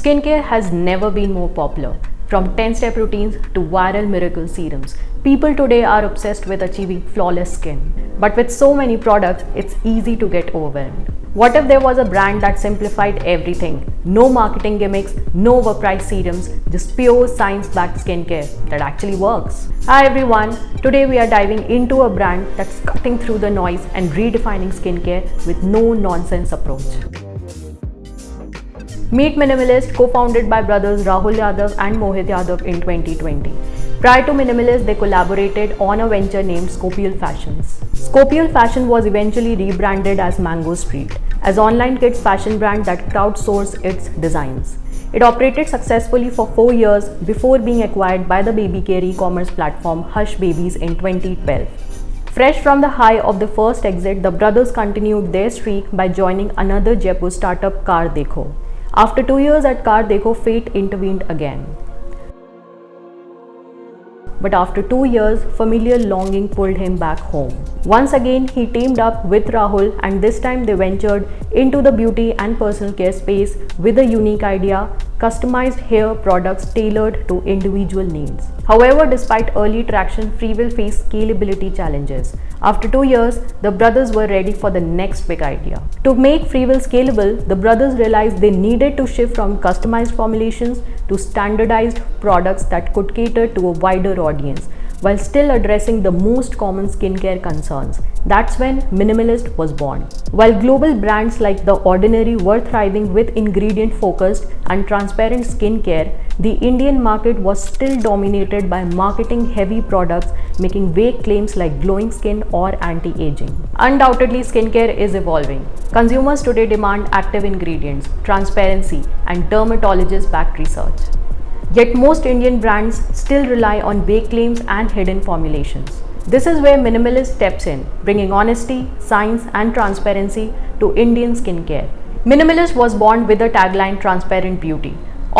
Skincare has never been more popular. From 10-step routines to viral miracle serums, people today are obsessed with achieving flawless skin. But with so many products, it's easy to get overwhelmed. What if there was a brand that simplified everything? No marketing gimmicks, no overpriced serums, just pure science-backed skincare that actually works. Hi everyone, today we are diving into a brand that's cutting through the noise and redefining skincare with no-nonsense approach. Meet Minimalist, co-founded by brothers Rahul Yadav and Mohit Yadav in 2020. Prior to Minimalist, they collaborated on a venture named Scopial Fashions. Scopial Fashion was eventually rebranded as Mango Street, as online kids fashion brand that crowdsourced its designs. It operated successfully for 4 years before being acquired by the baby care e-commerce platform Hush Babies in 2012. Fresh from the high of the first exit, the brothers continued their streak by joining another Jaipur startup, Car Dekho. After 2 years at Car Dekho, fate intervened again. But after 2 years, familiar longing pulled him back home. Once again, he teamed up with Rahul, and this time they ventured into the beauty and personal care space with a unique idea: customized hair products tailored to individual needs. However, despite early traction, Freewill faced scalability challenges. After 2 years, the brothers were ready for the next big idea. To make Freewill scalable, the brothers realized they needed to shift from customized formulations to standardized products that could cater to a wider audience, while still addressing the most common skincare concerns. That's when Minimalist was born. While global brands like The Ordinary were thriving with ingredient-focused and transparent skincare, the Indian market was still dominated by marketing-heavy products making vague claims like glowing skin or anti-aging. Undoubtedly, skincare is evolving. Consumers today demand active ingredients, transparency, and dermatologist-backed research. Yet most Indian brands still rely on vague claims and hidden formulations. This is where Minimalist steps in, bringing honesty, science, and transparency to Indian skincare. Minimalist was born with the tagline Transparent Beauty,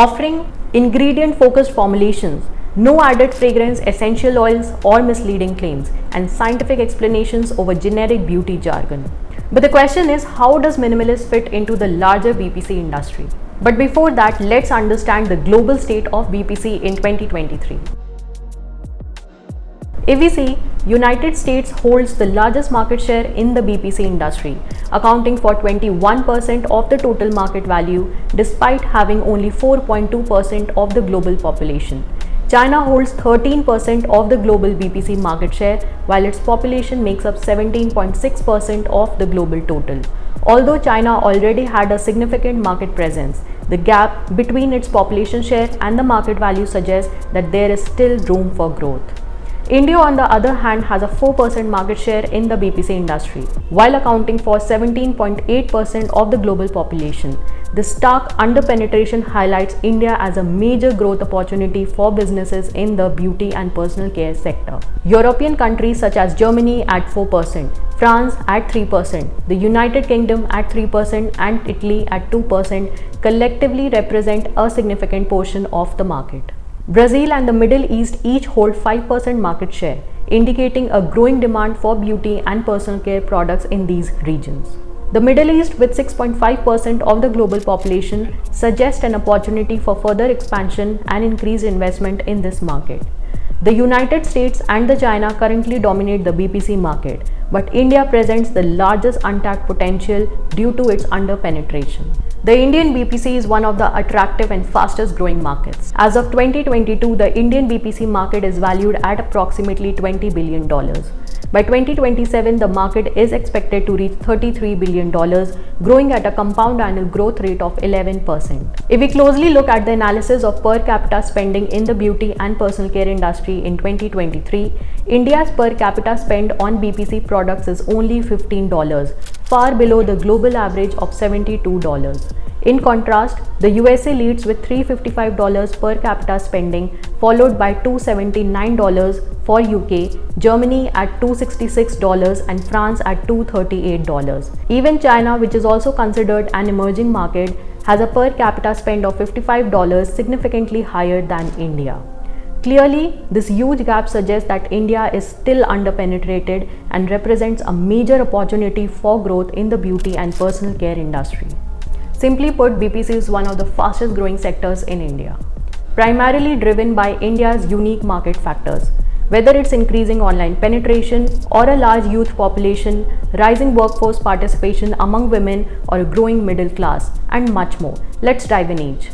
offering ingredient-focused formulations, no added fragrance, essential oils, or misleading claims, and scientific explanations over generic beauty jargon. But the question is, how does Minimalist fit into the larger BPC industry? But before that, let's understand the global state of BPC in 2023. If we see, United States holds the largest market share in the BPC industry, accounting for 21% of the total market value despite having only 4.2% of the global population. China holds 13% of the global BPC market share, while its population makes up 17.6% of the global total. Although China already had a significant market presence, the gap between its population share and the market value suggests that there is still room for growth. India, on the other hand, has a 4% market share in the BPC industry, while accounting for 17.8% of the global population. This stark underpenetration highlights India as a major growth opportunity for businesses in the beauty and personal care sector. European countries such as Germany at 4%, France at 3%, the United Kingdom at 3%, and Italy at 2% collectively represent a significant portion of the market. Brazil and the Middle East each hold 5% market share, indicating a growing demand for beauty and personal care products in these regions. The Middle East, with 6.5% of the global population, suggests an opportunity for further expansion and increased investment in this market. The United States and the China currently dominate the BPC market, but India presents the largest untapped potential due to its under-penetration. The Indian BPC is one of the attractive and fastest growing markets. As of 2022, the Indian BPC market is valued at approximately $20 billion. By 2027, the market is expected to reach $33 billion, growing at a compound annual growth rate of 11%. If we closely look at the analysis of per capita spending in the beauty and personal care industry in 2023, India's per capita spend on BPC products is only $15, far below the global average of $72. In contrast, the USA leads with $355 per capita spending, followed by $279 for UK, Germany at $266 and France at $238. Even China, which is also considered an emerging market, has a per capita spend of $55, significantly higher than India. Clearly, this huge gap suggests that India is still underpenetrated and represents a major opportunity for growth in the beauty and personal care industry. Simply put, BPC is one of the fastest growing sectors in India, primarily driven by India's unique market factors. Whether it's increasing online penetration or a large youth population, rising workforce participation among women, or a growing middle class, and much more. Let's dive in each.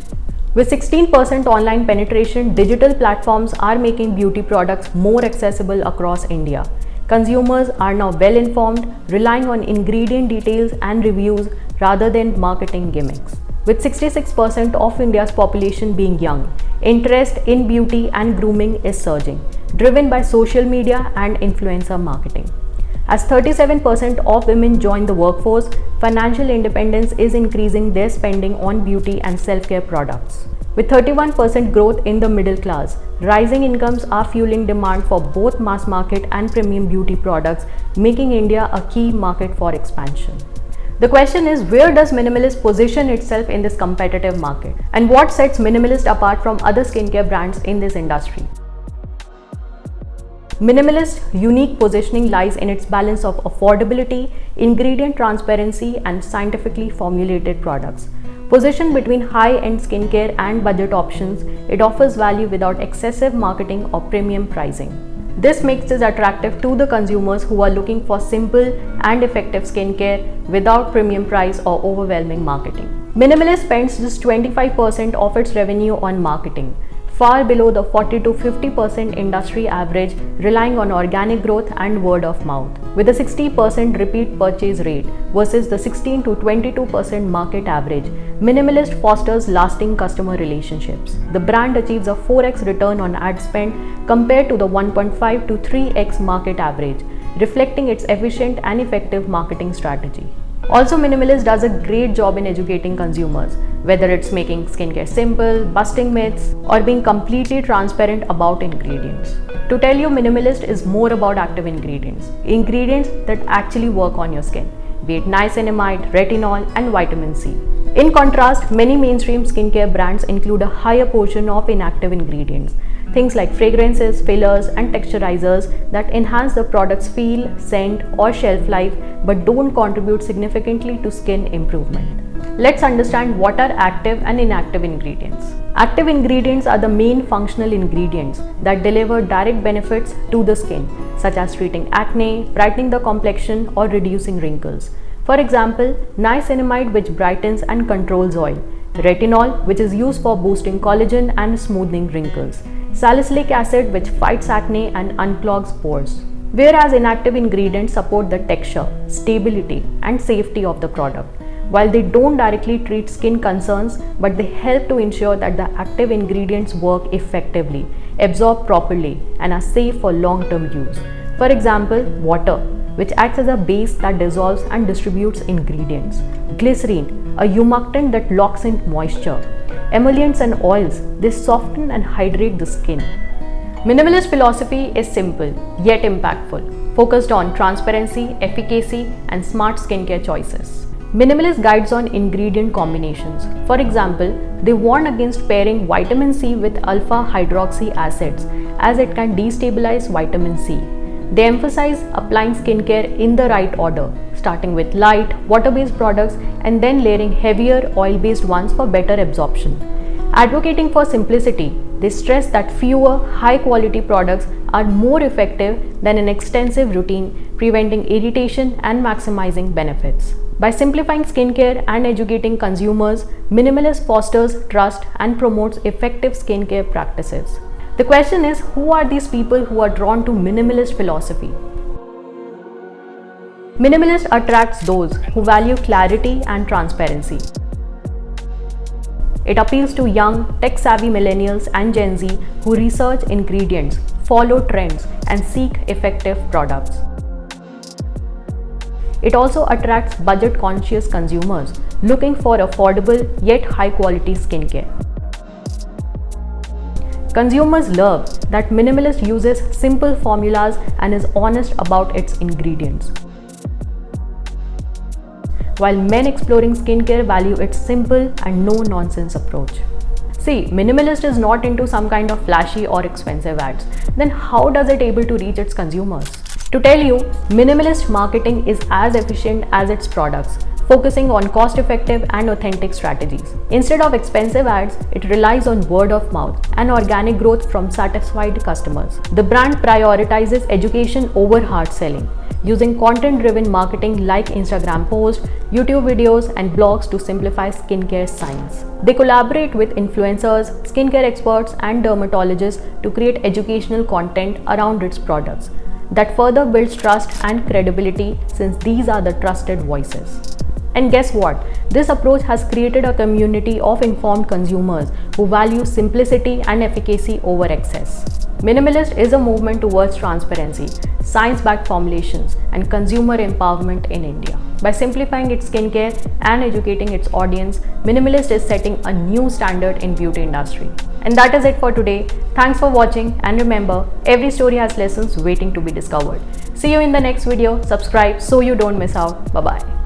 With 16% online penetration, digital platforms are making beauty products more accessible across India. Consumers are now well informed, relying on ingredient details and reviews rather than marketing gimmicks. With 66% of India's population being young, interest in beauty and grooming is surging, driven by social media and influencer marketing. As 37% of women join the workforce, financial independence is increasing their spending on beauty and self-care products. With 31% growth in the middle class, rising incomes are fueling demand for both mass market and premium beauty products, making India a key market for expansion. The question is, where does Minimalist position itself in this competitive market? And what sets Minimalist apart from other skincare brands in this industry? Minimalist's unique positioning lies in its balance of affordability, ingredient transparency, and scientifically formulated products. Positioned between high-end skincare and budget options, it offers value without excessive marketing or premium pricing. This makes it attractive to the consumers who are looking for simple and effective skincare without premium price or overwhelming marketing. Minimalist spends just 25% of its revenue on marketing, far below the 40 to 50% industry average, relying on organic growth and word of mouth. With a 60% repeat purchase rate versus the 16 to 22% market average, Minimalist fosters lasting customer relationships. The brand achieves a 4x return on ad spend compared to the 1.5 to 3x market average, reflecting its efficient and effective marketing strategy. Also, Minimalist does a great job in educating consumers, whether it's making skincare simple, busting myths, or being completely transparent about ingredients. To tell you, Minimalist is more about active ingredients that actually work on your skin, be it niacinamide, retinol, and vitamin C. In contrast, many mainstream skincare brands include a higher portion of inactive ingredients, things like fragrances, fillers, and texturizers that enhance the product's feel, scent, or shelf life but don't contribute significantly to skin improvement. Let's understand what are active and inactive ingredients. Active ingredients are the main functional ingredients that deliver direct benefits to the skin, such as treating acne, brightening the complexion, or reducing wrinkles. For example, niacinamide, which brightens and controls oil, retinol, which is used for boosting collagen and smoothing wrinkles, salicylic acid, which fights acne and unclogs pores. Whereas inactive ingredients support the texture, stability, and safety of the product. While they don't directly treat skin concerns, but they help to ensure that the active ingredients work effectively, absorb properly, and are safe for long-term use. For example, water, which acts as a base that dissolves and distributes ingredients. Glycerine, a humectant that locks in moisture. Emollients and oils, they soften and hydrate the skin. Minimalist philosophy is simple yet impactful, focused on transparency, efficacy, and smart skincare choices. Minimalist guides on ingredient combinations. For example, they warn against pairing vitamin C with alpha hydroxy acids as it can destabilize vitamin C. They emphasize applying skincare in the right order, starting with light, water-based products and then layering heavier, oil-based ones for better absorption. Advocating for simplicity, they stress that fewer, high-quality products are more effective than an extensive routine, preventing irritation and maximizing benefits. By simplifying skincare and educating consumers, Minimalist fosters trust and promotes effective skincare practices. The question is, who are these people who are drawn to Minimalist philosophy? Minimalist attracts those who value clarity and transparency. It appeals to young, tech-savvy millennials and Gen Z who research ingredients, follow trends, and seek effective products. It also attracts budget-conscious consumers looking for affordable yet high-quality skincare. Consumers love that Minimalist uses simple formulas and is honest about its ingredients. While men exploring skincare value its simple and no-nonsense approach. See, Minimalist is not into some kind of flashy or expensive ads. Then how does it able to reach its consumers? To tell you, Minimalist marketing is as efficient as its products, focusing on cost-effective and authentic strategies. Instead of expensive ads, it relies on word of mouth and organic growth from satisfied customers. The brand prioritizes education over hard selling, using content-driven marketing like Instagram posts, YouTube videos, and blogs to simplify skincare science. They collaborate with influencers, skincare experts, and dermatologists to create educational content around its products that further builds trust and credibility, since these are the trusted voices. And guess what? This approach has created a community of informed consumers who value simplicity and efficacy over excess. Minimalist is a movement towards transparency, science-backed formulations, and consumer empowerment in India. By simplifying its skincare and educating its audience, Minimalist is setting a new standard in beauty industry. And that is it for today. Thanks for watching, and remember, every story has lessons waiting to be discovered. See you in the next video. Subscribe so you don't miss out. Bye-bye.